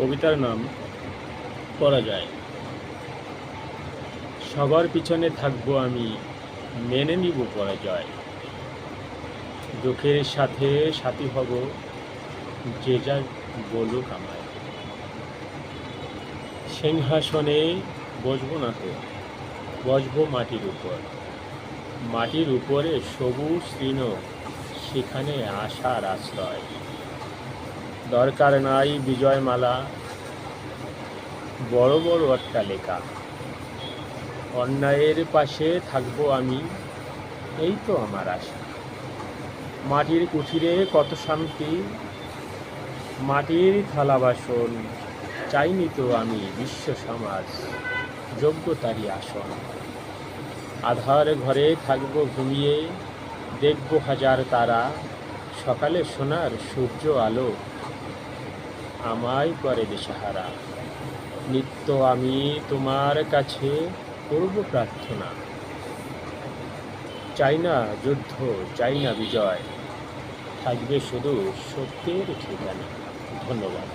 কবিতার নাম পরাজয়। সবার পিছনে থাকবো আমি, মেনে নিব পরাজয়। দুঃখের সাথে সাথী হব, যে যা বলুক আমায়। সিংহাসনে বসবো না তো, বসবো মাটির উপর। মাটির উপরে সবুজ তৃণ, সেখানে আশার আশ্রয়। দরকার নাই বিজয়মালা, বড় বড় অট্টালিকা। অন্যায়ের পাশে থাকবো আমি, এই তো আমার আশা। মাটির কুঠিরে কত শান্তি, মাটির থালা বাসন। চাইনি তো আমি বিশ্ব সমাজ, যোগ্যতারই আসন। আধার ঘরে থাকবো ঘুমিয়ে, দেখবো হাজার তারা। সকালে সোনার সূর্য আলো আমায় করে দিশাহারা। নিত্য আমি তোমার কাছে করব প্রার্থনা। চাই না যুদ্ধ, চাই না বিজয়, থাকবে শুধু সত্যের ঠিকানা। ধন্যবাদ।